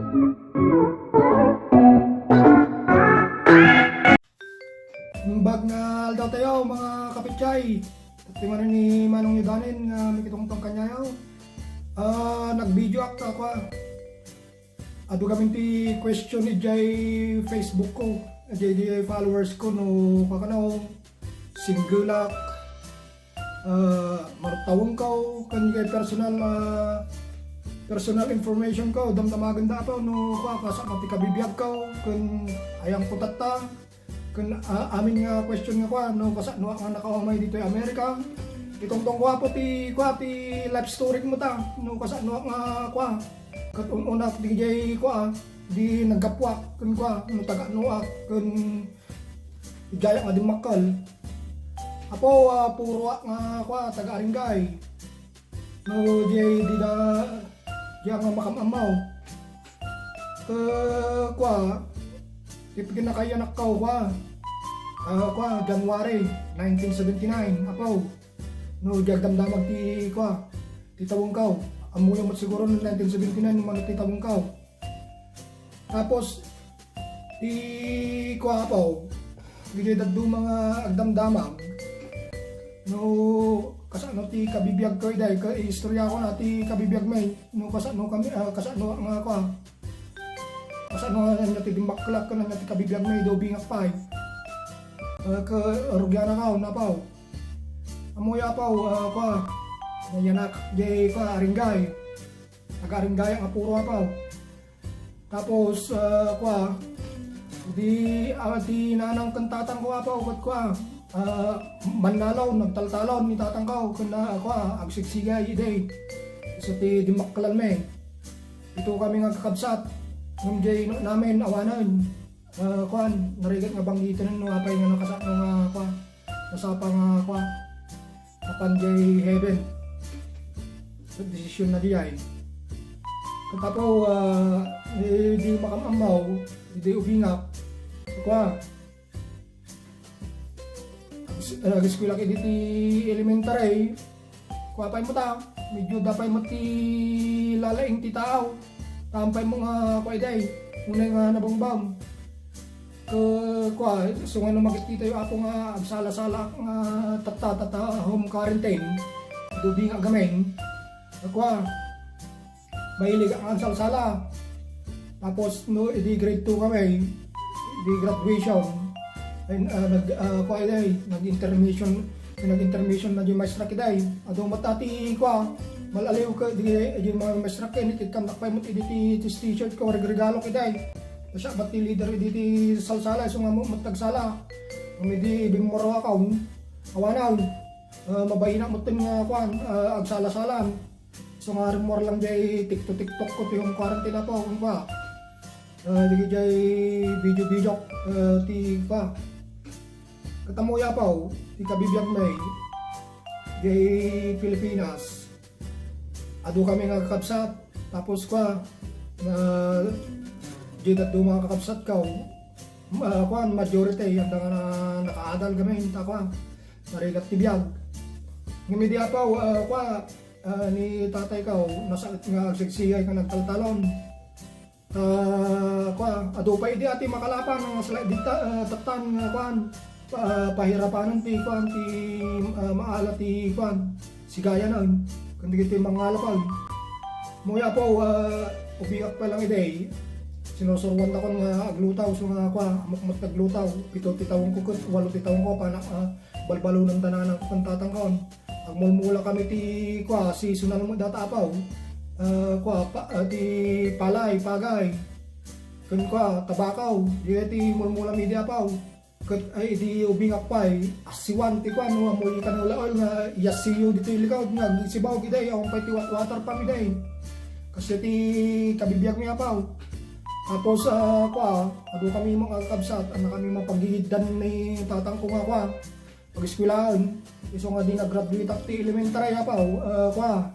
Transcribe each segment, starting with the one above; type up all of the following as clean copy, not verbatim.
Bag na aldaw tayo mga kapitchay. Timanan ni Manong Yudanin nga may kitong kanyayaw. Nag-video act ako. Ado kami ti question ni Jay Facebook ko. Jay followers ko no kakanaw single ak martawang ko kanya personal information ko damdamagan da pa no kasa mati kabibiyag ko kun ayang putata kun amin nga question nga kwa no kasa no nga nakaumay dito sa Amerika itong ko ti life story mo ta no kasa no nga kwa kat unak di jay kwa di nagkapwak kun kwa no taga no kun jaya nga di makal apo puro nga kwa taga Aringay no jay di da jaya nga makamamaw kwa tipigin na kaya nakaw kwa January 1979 apo no jay damdamag ti kwa ti tawong kaw amuyo mo siguro no 1979 no man ti tawong kaw tapos di kwa apo di daddo mga agdamdamag no kasano ti kabibiyag ko iday ka istorya ko na ti kabibiyag may no kasano kami kasano nga ko kasano nga ti dimaklak ka na ti kabibiyag may do bingak pay ka rugyana ka na paw amoya paw ko yanak jay ko Aringay nag-Aringay ang apuro paw tapos ko di nanang kantatang ko paw ko manlalaw nagtaltalaw ni tatangkaw kuna ako agsigsigay iday so ti dimaklan me ito kami nga kakabsat ng jay namin awanan kuan narigat nga banggitan no apay nga nakasat no nga kwa nasapa nga kwa apan jay heaven so desisyon na diay katapo di makamamaw di ubingak kwa nag-eskwela kay diti elementary kuapay mo ta medyo dapay mo ti lalaing ti tao tampay mo nga kwa iday unay nga nabongbang kwa so nga magkita yung apo nga agsala-sala nga tata home quarantine dubi nga gamen kwa mahilig ang sala-sala tapos no di grade 2 kami di graduation nag-intermission na yung maestra kiday ado matati kwa malaliw ka di yung mga maestra kay nitikam nakpay mo ti t-shirt ko regalo kiday siya bati leader di salsala so nga mo matagsala di bimoro ako awanaw mabayina mo tin nga kwan agsala-salan so nga rumor lang jay tiktok ko yung quarantine po kung ba di jay video ti pa katamuya paw ti kabibiyag may jay Pilipinas ado kami nga kakabsat tapos kwa jay daddo mga kakabsat kaw kwan majority handa nga nakaadal kami ta kwa narigat ti biyag ngimidya paw kwa ni tatay kaw nasakit nga agsigsiyay ka nagtaltalon kwa ado pa idi ati makalapan nga sila dita tatan nga kwan pahirapanan ti kwan ti maala ti kwan sigaya nun kundi iti mangalapag muya po ubiak pa lang iday sinusurwan ako nga aglutaw so nga kwa amukmat naglutaw pito titawang ko walo titawang ko panak balbalo ng tanan ng pantatang kaon agmulmula kami ti kwa seasonal mo datapaw kwa ti palay pagay kun kwa tabakaw di mulmula media paw kat ay di ubingak pay asiwan ti kwan no amoy kanulaol nga yasiyo dito ilikaw nga sibaw giday ang pay ti water pa giday kasi ti kabibiyag mi apaw tapos kwa ado kami mga kabsat ana kami mapaghihidan ni tatang ko nga kwa pag-eskwelahan iso nga di nag-graduate ak ti elementary apaw kwa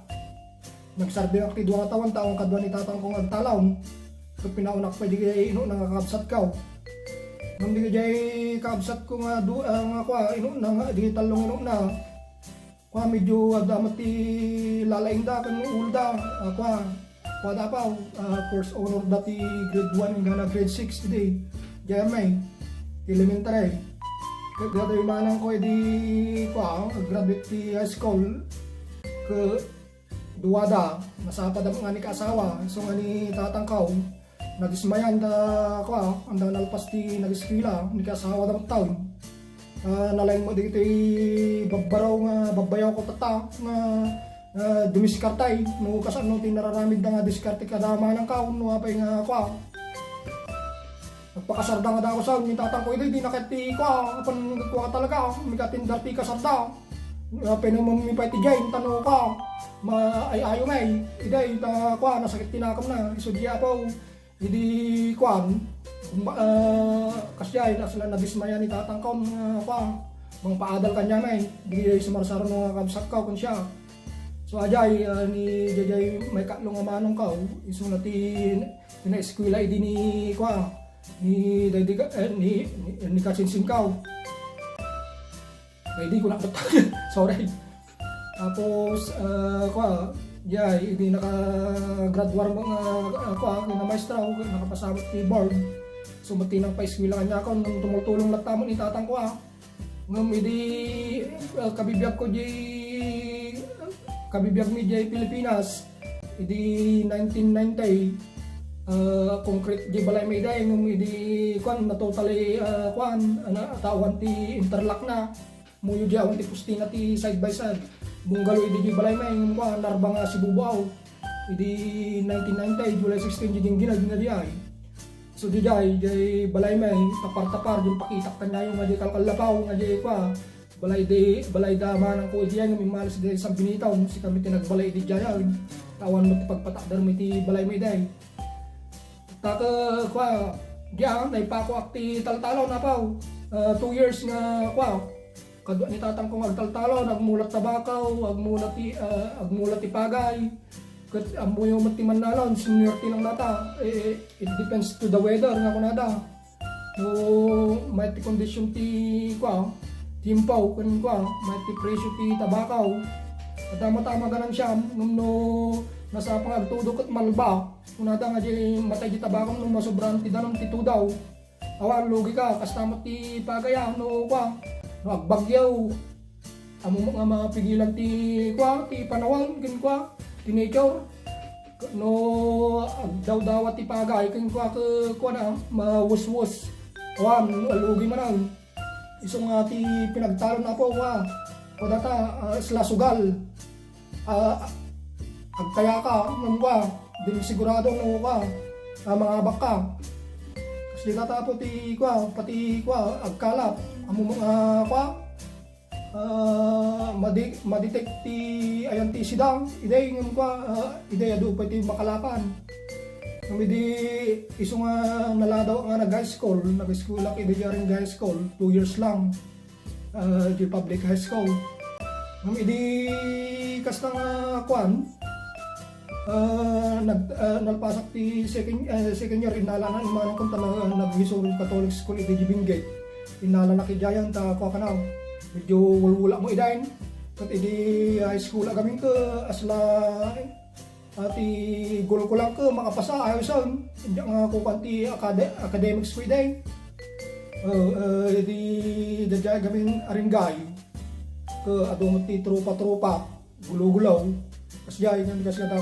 nagsarbi ak ti 2 taon kadwa ni tatang ko nga talawon ket pinaunak pa di ino nakakabsat kaw nung di jay kabsat ko nga nga kwa ino na nga di talong ino na kwa medyo damat ti lalaing da kan ulda kwa kuwada pa first honor dati grade 1 hanggang grade 6 today JMA elementary kagada yung manang ko di graduate ti high school ke duwada nasapad ang nga ni kaasawa so nga ni tatangkaw nagismayan da anda nalpas ti nagiskwila ni kaasawa da taon nalain mo dito babayaw ko tata nga dumiskartay no kasano ti nararamid na nga diskarte kadama ng kaon no apay nga nagpakasarda nga daw sa ni tatang ko di nakati apan kuha talaga mikatindar ti kasarda apay naman mi pati gain tano maayayo ngay iday ta nasakit tinakam na isudya po hindi kasyay na sila nabismaya ni tatang ko mga paadal kanya na di sumarsaro nga kabsak ka kun siya so ajay ni jajay may katlong amanong ka iso na ti eskwela idi ni ni kasinsin ka hindi ko nakatag sorry tapos jay hindi nakagraduar mga na maestra nakapasabot ti board so mati nang pa-eskwela kanya ako nung tumultulong lang tamo ni tatang ko ngam hindi kabibiyag ko kabibiyag mi jay Pilipinas idi 1990 concrete di balay may day ngam idi na totally tawan ti interlock na muyo di awan ti pustina ti side by side bunggalo idi di balay may ngam narbang Sibubaw idi 1990 July 16 jing ginagdi ay so di jay balay may tapar-tapar yung pakitak kanya yung nga di kalkalapaw nga di balay da manang ko idi nga mimalis di isang binitaw si kami tinagbalay di jay tawan mo ti pagpatakdar mo ti balay may day taka diyan na pa ko akti taltalaw na pa 2 years nga kadwa ni tatang kong agtaltalaw nagmulat tabakaw agmulat ti pagay ket ambuyo matiman nalon senior ti lang data it depends to the weather nga kunada no may ti condition ti timpaw kun may ti presyo ti tabakaw tama ganan siya no nasa pangagtudok at malba kunada nga di matay di tabakaw no masobran ti danom ti tudaw awan lugi ka kastamot ti pagaya no agbagyaw amo nga mga pigilan ti panawang kin ti nature no agdaw-dawat ti pagay kin na mawus-wus awan alugi man iso nga ti pinagtalo na po data sila sugal agkaya ka nung din sigurado no mga baka kasi data po ti pati agkalap amo mga madetect ti ayan ti sidang iday ngam iday adu pa ti makalapan kami di iso nga naladaw nga nag-high school nag-school iday ring high school 2 years lang di public high school kami di kasta nga nalpasak ti second year inala na imanang kung talaga nag-Missouri Catholic School iday di Benguet inala na kijayan ta kanaw medyo wala mo idain kat idi high school agamin ke asla ati goal ko lang ke makapasa ayo son nga ko kanti academics ko iday idi dajay gamin aringay ke adong ti tropa gulo-gulaw kasjay nga kasi ta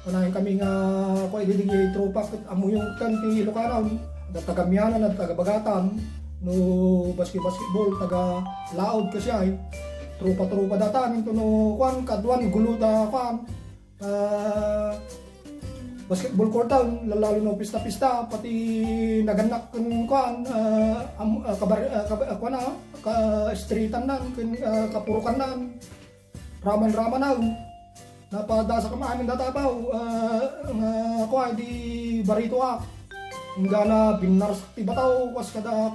kanahin kami nga ko idi tropa ket amo yung kanti Ilocano taga-Mianan at taga-Bagatan no basketball taga laod kasi ay tropa data nito no kadwan gulo da basketball court town lalo no pista pati naganak kun ka streetan nan kapurukan nan raman nan napada sa kamamin data pa di barito hingga na binars ti bataw was kada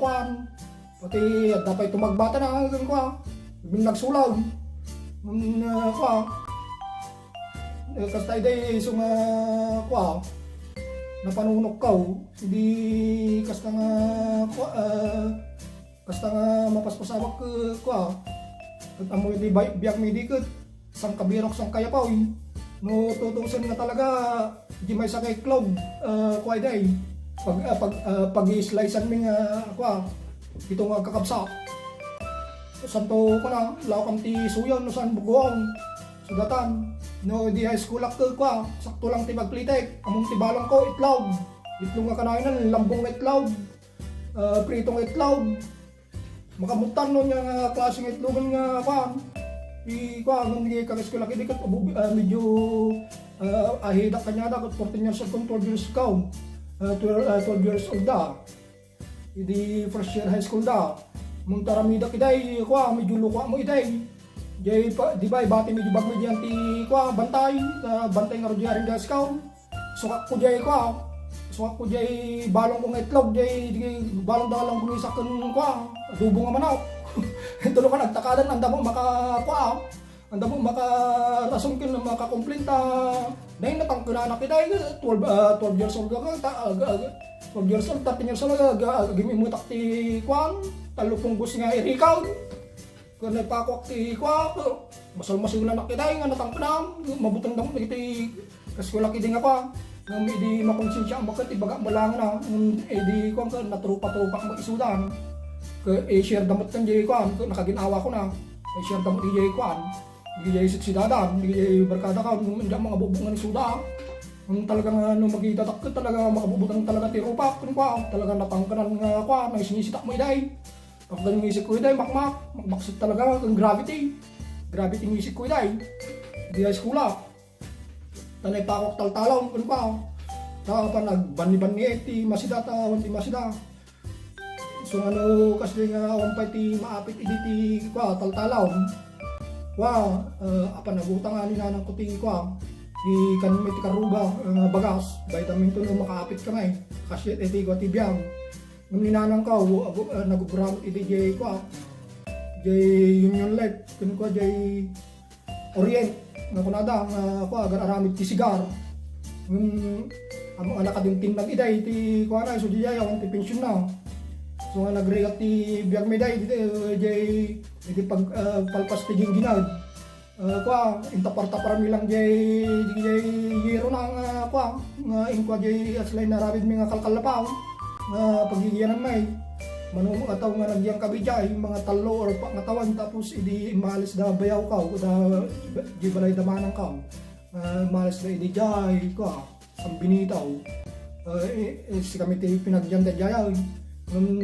pati dapay tumagbata na binagsulaw kasta iday iso nga napanunok kaw hindi kasta nga mapaspasawak amo di biyak mi di ket sang kabirok sang kayapaw No tutusin nga talaga di may sakay klog kuay day pag-i-slicean mi nga kwa ito nga kakabsa santo ko na law kam ti suyon no san buguong sugatan no di high school ako kwa sakto lang ti magplitek among ti balong ko itlog nga kanayon lambong nga itlog pritong itlog makamutan no nga klaseng itlogan nga kwa kwa nung hindi kag-school ako di ka medyo ahida kanya da 14 years old 12 years old 12 years old da di first year high school da mong taramida kiday kwa medyo lukwa mo iday jay di ba bati medyo bag medyo ti kwa bantay nga rodya rin da scout suka ko jay balong kong itlog jay balong dalang kong isakan kwa adobo nga manok tulo ka nagtakadan anda mo makakwa anda mo makarason kin makakompleta dahil natangkana kita 12 years old ka 12 years old 13 years old gimimutak ti kwan talupong gus nga irikaw kung nagpakwak ti kwa masal-masal na nakita nga natangkana mabutang damo ti kaskwela kidi nga kwa nga di makonsensya ang bakit ibaga malang na di kwan ka natrupa-trupa ka mag-isudan share damot kan jay kwan nakaginawa ko na share damot jay kwan di jay siksidadan di jay barkada ka hindi mga bubungan ni suda kung talagang magitatak ka talaga makabubutan talaga tirupak kung kwa talaga natangkanan nga kwa na isinitak mo iday pag ganyan isip ko iday makmaksit talaga ang gravity ng isip ko iday di ay skula tanay pa ako taltalon kung kwa pa nagbani-bani ti masida ti masida. So kasi nga wampay ti maapit idi ti kwa taltalaw. Apa nagutang ani nanang ko ti kwa. Di kan ti karuga bagas vitamin to no makaapit kamay. Kasi iti ko ti biyang. Ngam ninanang ka nagubram idi jay kwa. Jay Union Light kun ko jay Orient nga kunada nga kwa agar aramid ti sigar. Among anak kading tinag iday ti kwa na so jay ang ti pension na. So nga nag-react ti biyag meday jay palpas ti ginginag kwa intapar-tapar mi lang jay yero na kwa nga inkwa jay aslay narabid mi nga kalkalapaw nga pagigiyanan may manumong ataw nga nagyang kabijay mga talo or pangatawan tapos idi malis da bayaw ka da di balay damanang ka malis da idi jay kwa sambinitaw si kami ti pinagyan da jay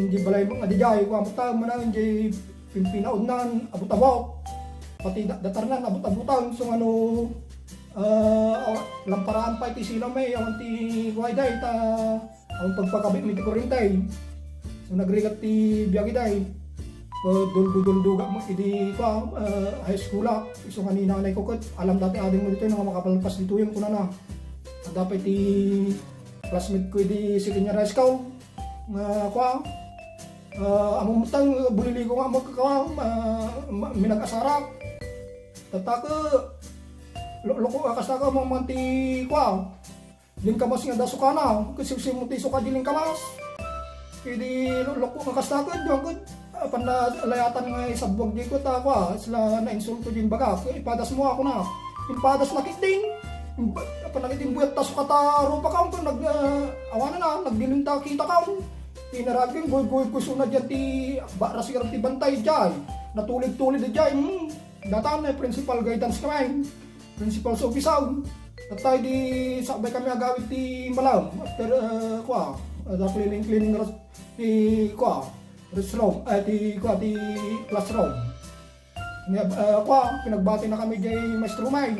di balay mga dijay ko amta manan di pimpinaudnan abot-abot pati datarnan abot-abotan so lamparaan pa iti sila may ang ti wayday ta ang pagpakabit mi ti kurintay so nagrigat ti biyagi day dulduga mo idi ko high school so kanina nanay ko alam dati ading mo dito nga makapalpas dito yung kunana dapat ti classmate ko idi second year high school nga kwa among mutang bulili ko nga magkakaw minag-asara tataka loko akasaka mo manti kwa din kamas nga dasukana kasi simuti suka diling kamas idi loko akasaka jud panda layatan nga isabwag di ko ta kwa sila na insulto din baga ipadas mo ako na ipadas na kiting panagiting buwet ta sukata rupa ka nag awana na nagdilinta kita ka tinaragin goy ko sunod yan ti bara sigar ti bantay jay natulid-tulid jay datan na principal guidance kami principal sa opisaw at tayo di sakbay kami agawit ti malam after kwa the cleaning ti kwa restroom ti classroom kwa pinagbati na kami jay maestro may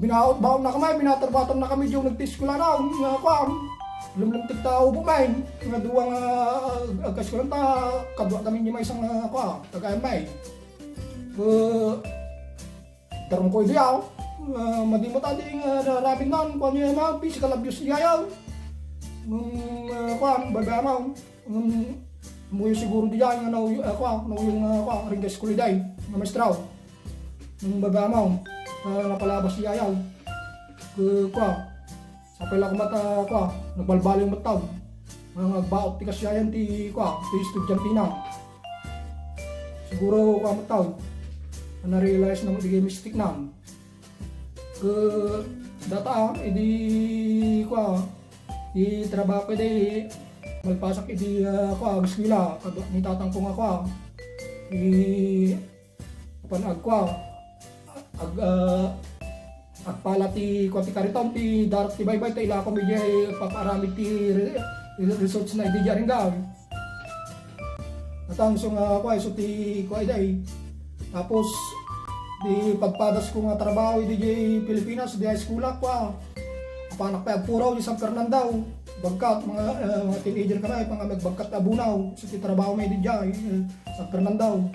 binaot-baon na kami binatarbaton na kami yung nagtiskula na kwa lumlumtig ta ubo main nga duwang kaskulan ta kadwa kami ni may isang kwa taga-MI tarong ko diyaw madimot adi nga rabin nan kwa niya na physical abuse diyaw kwa babamaw muyo siguro diyan nga kwa yung kwa ring school day nga maestraw babamaw napalabas diyaw kwa sapay lang mata kwa nagbalbalo yung matag nagbaot ti kasyayan ti kwa ti estudyante siguro kwa matag na-realize na magiging mistake na ke data idi kwa di trabaho idi malpasak idi kwa giskwela ni tatang ko nga kwa i panag kwa at pala ti kwa ti karitom ti darat ti baybay ta ila ko medya paparamid ti results na idi jaring gaw atang so nga kwa so ti kwa iday tapos di pagpadas ko nga trabaho di Pilipinas di high school kwa panak pa puraw di San Fernando bagkat mga teenager ka na pang magbagkat abunaw so ti trabaho may di San Fernando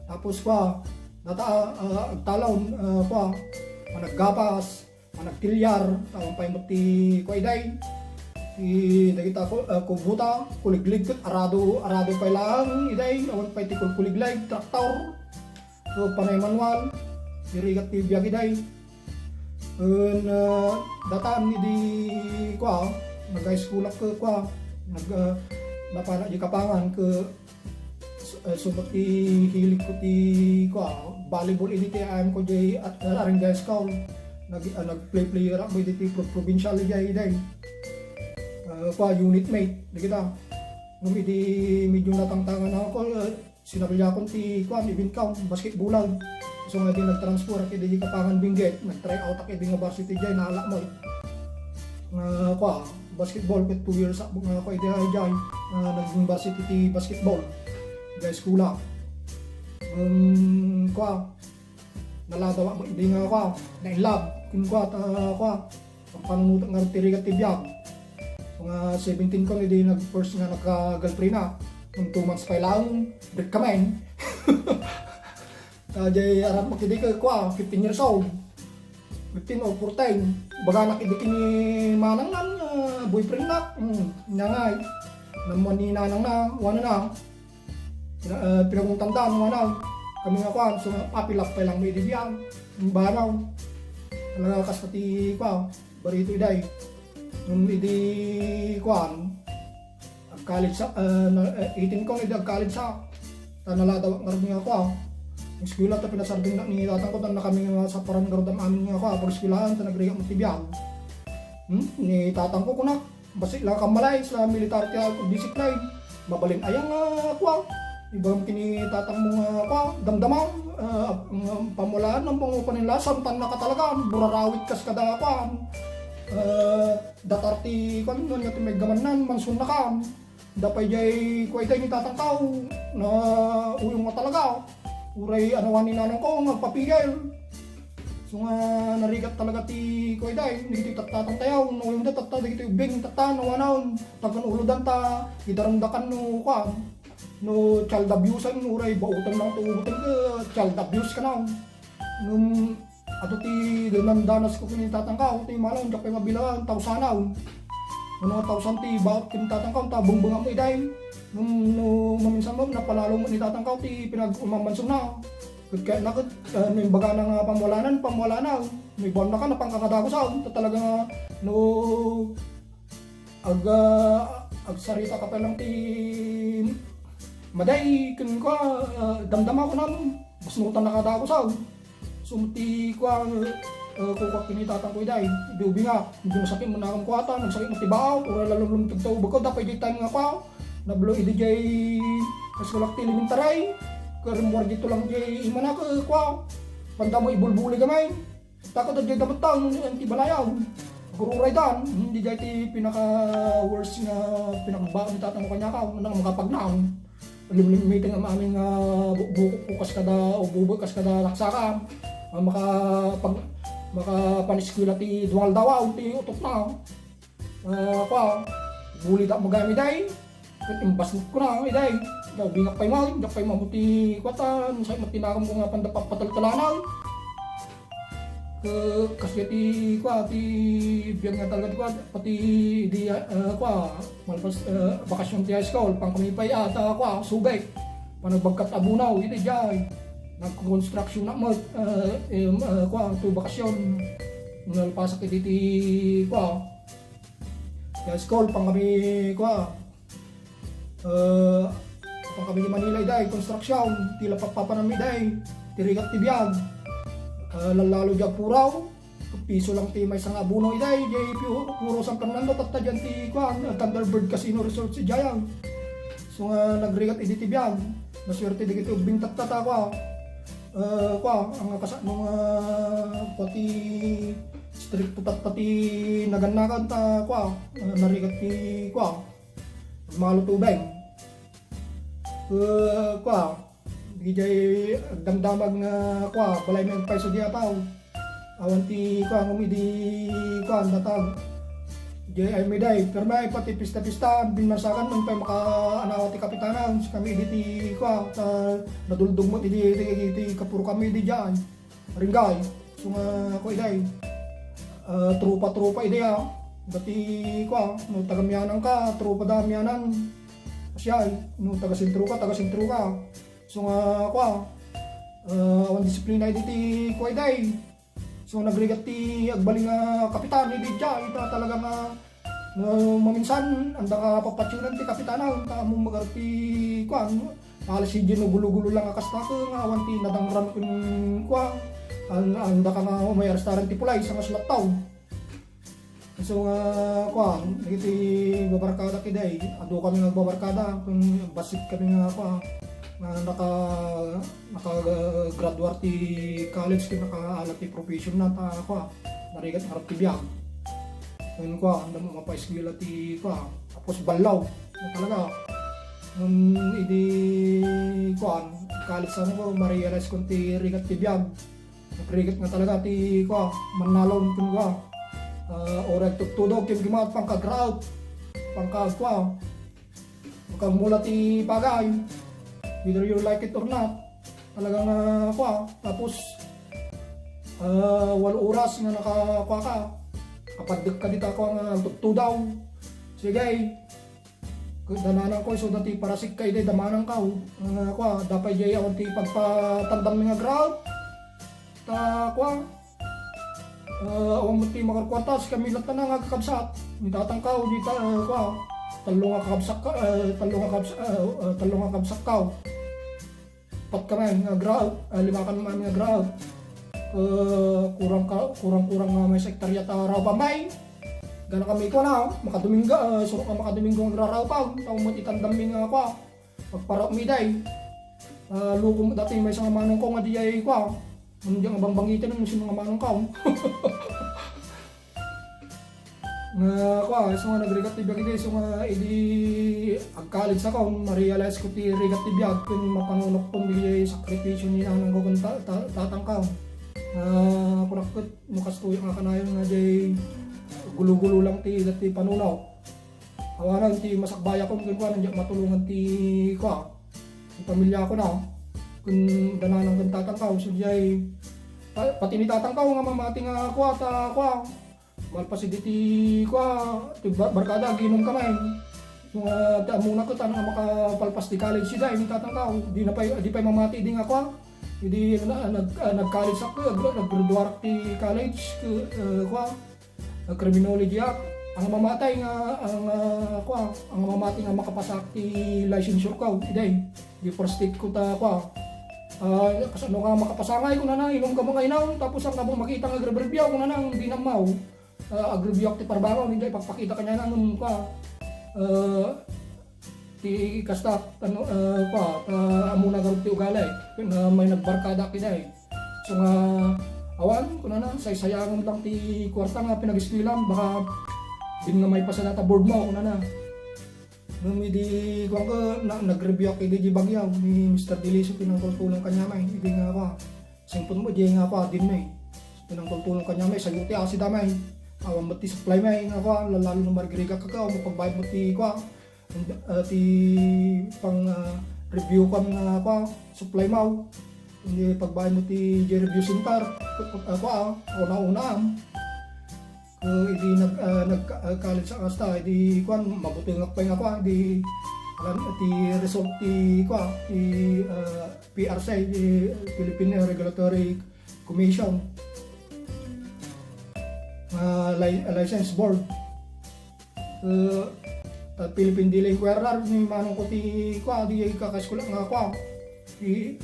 tapos kwa data agtalon kwa managgapas managtilyar tawang pa ti kwa iday nakita ko kubuta kuliglig arado pa lang iday awan pa ti kuliglig traktor so panay manual dirigat ti biag iday dataan di kwa nag-high school ako kwa napana di kapangan ke subat ti hilig ko ti kwa volleyball ini ti ayam ko jay at aring high school nag-play ra mo di ti provincial iday kwa unit mate di kita nung idi medyo natangtangan ako sinabilya akong ti kwa event count basketballan so nga di nagtransfer at di kapangan binggit nag-try out ak di nga varsity jay naala mo nga kwa basketball ket 2 years ako nga kwa idi jay naging varsity ti basketball jay skula kwa naladawa mo idi nga kwa na in love kin kwa ta kwa panunutan nga tirigat ti biag so nga 17 ko idi nag first nga nagka-girlfriend na nung 2 months pa lang break kami jay arap makidi ka kwa 15 years old 15 or 14 baga nakidi kini manang nan boyfriend na nyangay naman ni nanang na wala na pinagong tandaan wala kami nga kwa so papilap pa lang may dibiyang banaw talaga kas pati kwa barito iday nung idi kwa college sa 18 ko idi college sa tanala daw ngaron nga kwa eskwela ta pinasarding na ni tatang ko tan na kami nga sa parang garodam amin nga kwa por eskwelahan ta nagriya mo tibiyag ni tatang ko kuna basi lang kamalay sa militar ti discipline mabalin ayang kwa ibang kini tatang mo nga kwa damdamang pamulaan ng mga panilasan tan na katalaga burarawit kas kada kwa datarti kan nga ti megamanan mansun na kan dapay jay kwa itay ni tatang tao na uyong nga talaga uray anawan ni nanang ko magpapigil so nga narigat talaga ti ko iday hindi tatang tayaw no yung tatta dito bing tatta no wanaon tagan uludan ta idaramdakan no kwa no child abuse no uray bautan lang tuutan ka child abuse ka na nung ato ti danas ko kini tatang ka ti malaw jakay mabilaan tawsanaw ano tawsan ti baot kini tatang ka ta bungbunga mo iday nung maminsan mo napalalo mo ni tatang ka ti pinag-umamansun na kaya nakit may baga na nga pamwala na may buwan na ka na pangkakadago sa talaga nga no agsarita ka pa lang ti maday kun ko damdama ko na basnutan na kadago sa sumti ko kukwak kinitatang ko iday idubi nga hindi masakit mo na akong kuwata nagsakit mo tibaaw ura lalong tagtaw bako dapat di time nga pa nablo idi jay kaskulak ti limintaray karumuar dito lang jay imana ka kwa panda mo ibulbuli gamay takot jay dapat tang anti balayaw gururay dan hindi jay ti pinaka worst nga pinakabao ni tatang ko kanya ka nang makapagnaon limlimiting ang aming buko kas kada o bubo kas kada laksakan makapaniskwila ti dual dawa ti utok na kwa buli da magami day imbas ko na iday daw bingak pay mo dakay mamuti kwatan say matinakam ko nga pandapap pataltalanan kasi ti kwa ti biang nga talaga kwa pati di kwa malpas bakasyon ti high school pang kami pay ata kwa subay panagbagkat abunaw iti jay nag-construction na mo kwa to bakasyon nalpasak iti kwa high school pang kami kwa pang kami di Manila iday construction tila papapanami iday tirigat ti biag lalalo diag puraw piso lang ti may sang abuno iday, jay puro San Fernando tatta dyan ti kuan, Thunderbird Casino Resort si Jayang. So nagrigat idi ti biyag, naswerte di kiti ubing tatta kwa. Ang kasa nung pati street putat pati naganakan ta kwa, narigat ti kwa. Malo tubig. Kwa di jay damdamag nga kwa, balay may paiso di ataw. Awan ti kwa ngumidi kwa natag jay ay miday permay pati pista-pista binmasakan nung pay maka ti kapitanan kami di kwa naduldog mo ti kapuro kami di diyan ringgay so nga ko iday trupa ide dati kwa no tagamyanan ka trupa damyanan asya no taga sentro ka so nga kwa awan disiplina iti kwa iday. So nagrigat ti agbaling nga kapitan ni Lidya, ita talaga nga maminsan anda ka papatyunan ti kapitana, kaamong magarti kuan, alas si Gino gulo-gulo lang akasta ko nga awan ti nadangran kun kuan, anda ka nga may restaurant ti Pulay sa Maslataw. So nga kuan, iti babarkada kiday, ado kami nga babarkada, kung basit kami nga kuan, naka-graduate ti college kaya naka-alat ti profession na ta kwa narigat harap ti biyag yun kwa anda mo mapa-eskwela ti kwa tapos balaw talaga nung idi kwa college ano ko ma-realize kung ti rigat ti biyag nagrigat nga talaga ti kwa manalaw nito kwa orag tutudog yung gimat pangka-grout pangka-kwa magkamula ti pagay whether you like it or not, talagang kwa. Tapos, 8 oras nga nakakuha ka. Kapadag ka dito ako nga tutudaw. Sige, dananan ko, so dati parasik ka, iday damanan ka. Kwa, dapat jay awan ti pagpatandam nga ground. Ta, kwa, awan mo ti makarkwartas, kami lata na nga kakabsat. Nitatangkaw, dito, kwa. Talong nga kabsak ka. Pat kami nga grout, limakan naman nga grout. Kurang nga may sektarya ta raw pa may. Gana kami ko na, makadumingga, suro ka makaduminggo nga raw pa. Tao mo itandam nga kwa. Pagpara umiday. Luko dati may isang manong ko nga diyay kwa. Hindi nga bangbangitin ng sino nga manong ka. Nga kwa, so nga nagrigat ti biyag iti, so nga idi ag-college ako, ma-realize ko ti rigat ti biyag, kung mapanunok kong di sakripisyo ni nanang ko kung tatangkaw. Kurakot, mukastuyo nga kanayon nga di gulo-gulo lang ti dati panunaw. Awanan ti masakbaya ko, kung nandiyak matulungan ti kwa, ti pamilya ko na, kung dananang kong tatangkaw, so di pati ni tatangkaw nga mamati nga kwa, malpasiditi kwa, barkada ginom kamay. Yung muna ko tanong makapalpas di college siya, hindi tatangkaw. Di pa mamati di nga kwa. Hindi nag-college ako, nag-graduate ti college kwa. Criminology act. Ang mamatay nga kwa, ang mamati nga makapasak ti licensure ko. Di first state ko ta kwa. Kasano nga makapasangay ko na inom ka mga inaw, tapos ang nabong makita nga grabrebyaw ko na hindi na mau. Agribiyok ti parbango, hindi ipapakita kanya na nung ka ti kasta amuna garot ti ugalay na may nagbarkada kinay so nga awan kuna na saysayangon lang ti kwarta nga pinag-eskwela baka din nga may pasanata board mo kuna na nung hindi ko nag-review ako di bagyaw ni Mr. Deliso pinangkultulong kanya may hindi nga pa simpon mo di nga pa din may pinangkultulong kanya may sayuti ako si damay awan mo ti supply may nga kwa lalo na margriga kakao mo pagbayad mo ti kwa ti pang review ko nga kwa supply mo hindi pagbayad mo ti review center kwa una hindi nag-college sa kasta hindi kwa mabuti nga pa nga kwa hindi ti result ti kwa ti PRC Philippine Regulatory Commission license board Philippine Delinquerer ni manong ko ti kwa di kakaskula nga kwa di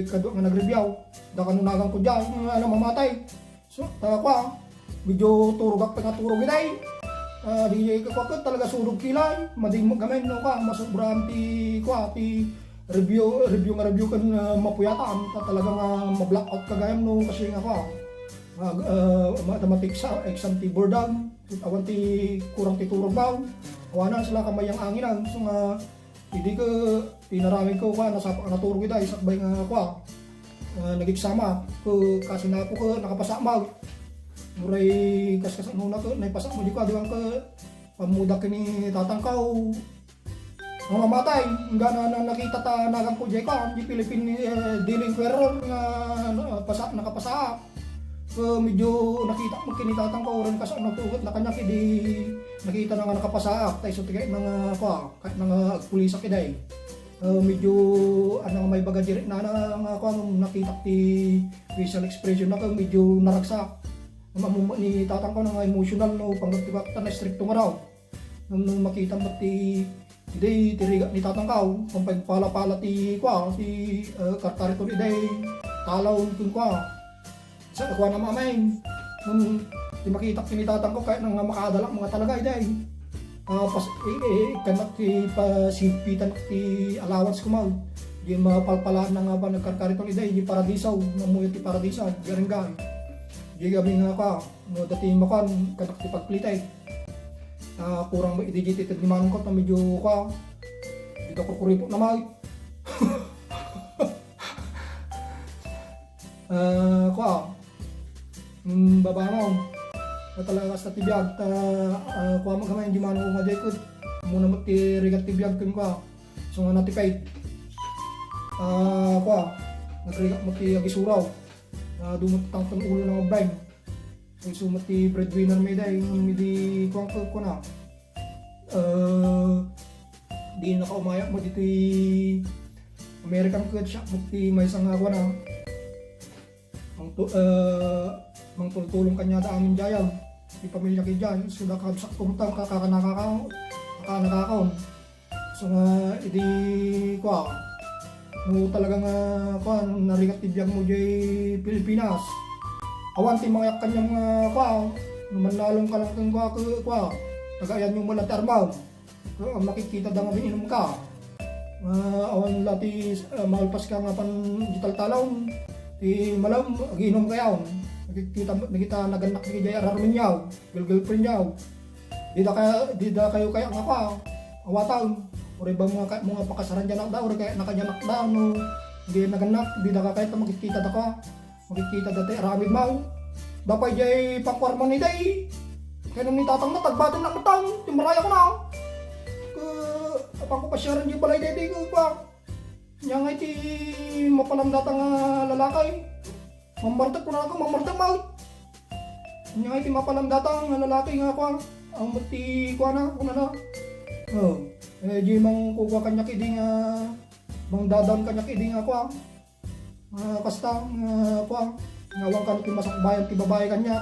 kadwa nga nagreview da kanunagan ko diyan ano mamatay so kwa medyo turugak pa nga turog iday. Di ko talaga surog kilay, mading mo gamen no ka masubran ti ko ti review kan mapuyatan ta talaga nga ma-blackout ka gayam no kasi nga ko mathematics exam ti boardam awan ti kurang ti turog baw awana sila kamayang anginan so nga hindi ko tinaramig ko ka naturog iday sakbay nga ko nagiksama ko kasi na ko nakapasama muray kas ano na ko naipasa mo di ko adiwan ko pamuda kini tatangkaw ang mamatay nga na nakita ta nagang ko jay ka di Philippine delinquent nga nakapasa ko medyo nakita mo kini tatangkaw rin kas ano tugot na kanya kidi nakita na nga nakapasa tay so tigay mga ko kahit mga pulis kiday medyo ano may bagay na nga ko nakita ti facial expression na ko medyo naragsak ni tatang ko nga emotional no panggap ta na stricto nga raw nung makita mo ti iday tiriga ni tatang ko kung pagpala-pala ti kwa ti kartarito iday talaw kun kwa sa kwa na mamay nung ti makita ni tatang ko kahit nang makadala mga talaga iday pas kanak ti pasimpitan ti allowance ko mal di mapalpalaan na nga ba nagkarkarito iday di paradisaw namuyo ti paradisaw garing di gabi nga ka, no dati makan kanak ti pagplitay. Kurang i-digitated ni manon ko na medyo ka. Dito ko kuripot na mag. Baba mo. Talaga sa tibiyag kuha magamay di manon ko nga ko. Muna magti rigat tibiyag kun ka. So nga notified. Nagrigat magti agisuraw. Dumutang tang ulo ng bank kung sumati breadwinner may dahil hindi kuwang ko na di nakaumayak mo dito American food shop mo ti may isang ako na mang tulong kanya da amin jayaw di pamilya kay dyan so nakabsak kumutang nakakanakaon so nga hindi kuwa mo talagang narigat tibiyang mo jay Pilipinas. Awan ti mga kanyang manlalong ka lang kang kwa. Tagayan yung mga termaw. Makikita da nga inom ka. Awan lati malpas ka nga pan digital talong. Ti malam aginom kayaw. Nakita naganak ni jay ararminyaw. Girlfriend yaw. Di da kayo kaya nga ka. Awataw. Uri ba mga pakasaran dyan daw, uri kaya nakanyanak daw, no, hindi naganak, hindi na kahit makikita da ka, makikita dati, aramid mau, dapay jay pakwarman ni day, kaya nung nitatang na, tagbatin na matang, timaraya ko na, apang ko pasyaran dyan balay day ko pa, niya nga iti mapalamdatang lalakay, mamartag ko na ako, mamartag mau, niya nga iti mapalamdatang lalakay nga ako, ang mati ko na, di mang kukuha kanya kiding mang dadan kanya kiding ako kasta ngawang kan ti masakbayan ti babae kanya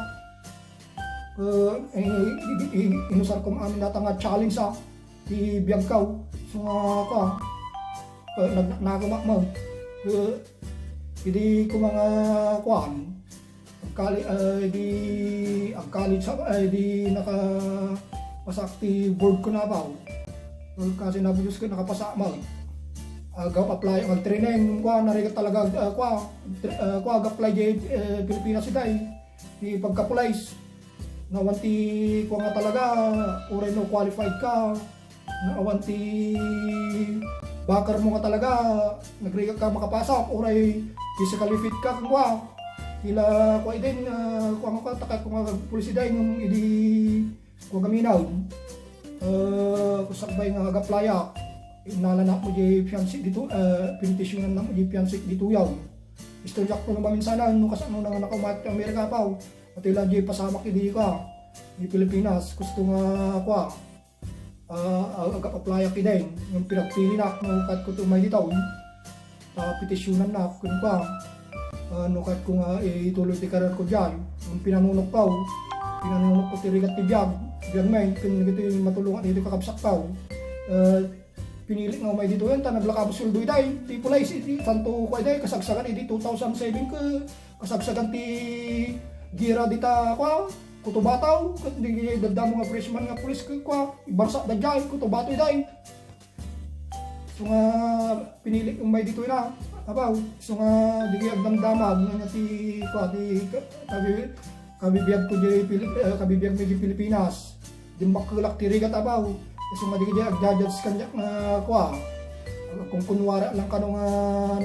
inusar ko amin natang challenge ti biyagkaw so ako nagnagumak hindi ko mga kuan di naka pasakti board ko na ba kasi nabuyos ko nakapasa mag apply ang training ko narigat talaga apply jay Pilipinas iday di pagka-police nawanti ko nga talaga uray no qualified ka nawanti bakar mo nga talaga nagrigat ka makapasok uray physically fit ka kung sila ko din ko nga takay ko nga pulis iday nung idi ko gaminaw kusakbay nga agaplaya inalanak mo di fiancé dito pinitisyonan na mo di fiancé dito yaw istoryak ko naman minsanan nung kasano na nakaumat ang Amerika pa at ilan di pasamak di ka di Pilipinas gusto nga ako agaplaya kiday yung pinagpili na nung kat ko tumay dito petisyonan na kung pa nung kat ko nga ituloy ti karar ko dyan yung pinanunok pa pinanunok ko tirigat ti biyag diyan may pinigito yung matulungan dito kakabsak pa pinili nga may dito yan ta naglakabos suldo iday ti pulay ti tanto ko iday kasagsagan idi 2007 ka kasagsagan ti gira dita ko kutubataw, di dadamo nga freshman nga pulis ko, ibarsa da jay, kutubatoy day. So nga pinili kong may dito na, abaw, so nga di agdamdamag nga ti kabibiyag ko di kabibiyag mo di Pilipinas. Di makulak ti rigat abaw. So nga di agdadyads kanya nga kung kunwara lang kanong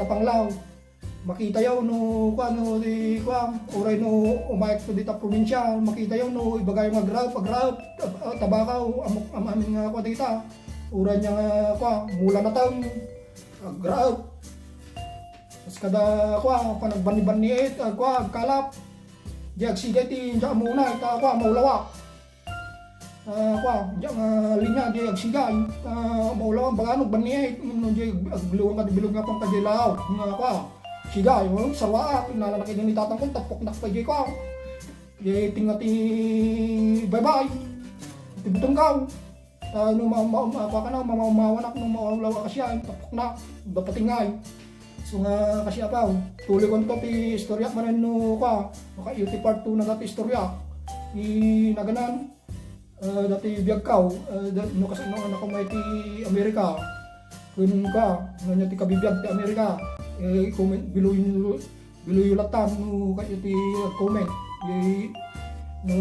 napanglaw. Makita yaw no di oray no umayag to dita probinsya, makita yaw no ibagay mag-grab tabakaw amin nga dita oray niya nga mula na taon grab tas kada panagbani-bani kalap diag sige ti diya muna ita maulawa diya linya diya agsigay maulawa baganog bani no diya agluwang bilog nga pang kadilaw nga sigay, sarwa, pinala na kayo ni tatang ko, tapok na pa ko. Tingati, bye-bye. Tibutong ka. Nung mamawanak, nung mawalawa ka siya, tapok na, dapatingay. So nga kasi apaw, tuloy ko nito, istorya man rin maka UT part 2 na dati istorya. Naganan, dati biyag ka, no kasi nung anak ko may ti Amerika. Kung ka, nga ti kabibiyag ti Amerika. Comment biluyo latan no kayo ti comment no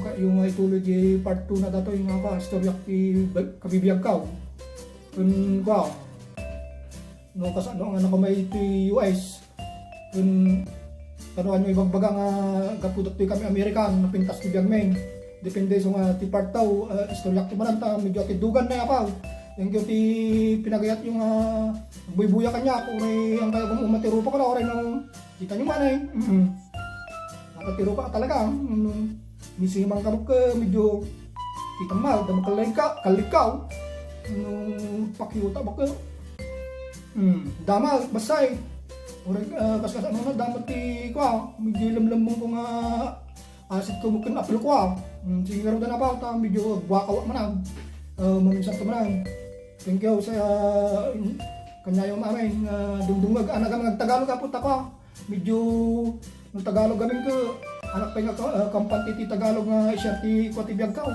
kayo nga ituloy di part 2 na dato yung nga istorya ti kabibiyag ka kun ka no kasano nga nakamay ti US kun kanuan yung ibang baga nga gapudot ti kami Amerikan napintas ti biyag men depende so nga ti part 2 istorya ti mananta medyo ti dugan na yapaw yung ti pinagayat yung buy-buya kanya oray ang kaya kung umatiro pa ka na oray nang kita nyo man nakatiro pa talaga misimang kamok ka medyo kita mal damang kalikaw pakyuta ba ka damal basay oray kaskas ano na damat ti medyo lamlambong ko nga asit ko mukha aplo ko siguro na pa ta medyo buwakawa manang maminsan tamanang. Thank you sa kanya yung amin dungdungag anak ang Tagalog apot ako medyo ng Tagalog gamin ko anak pa nga kampanti ti Tagalog nga siya ti ko ti biyag ka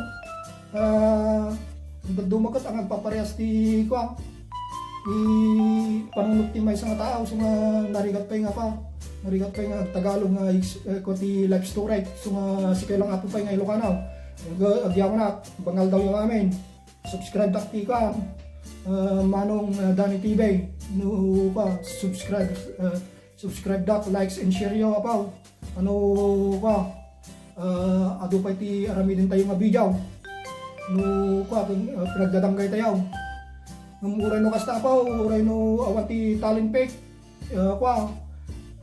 dumakat ang nagpaparehas ti ko panunot ti may nga tao so nga narigat pa nga Tagalog nga ko ti life story so nga sikay lang apo pa nga Ilocano agyaw na bangal daw yung amin subscribe dakti ka manong Danny TV no pa subscribe dak likes and share yo apaw ano pa ado pa ti aramidin tayo nga video no pa pinagdadanggay tayo ng uray no kasta apaw uray no awan ti talent fake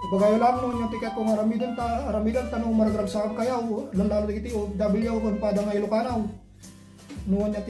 ibagayo lang no yung tiket kung aramidan tanong maragragsakan kayaw lalo dikiti o W kung padang nga Ilocano no nya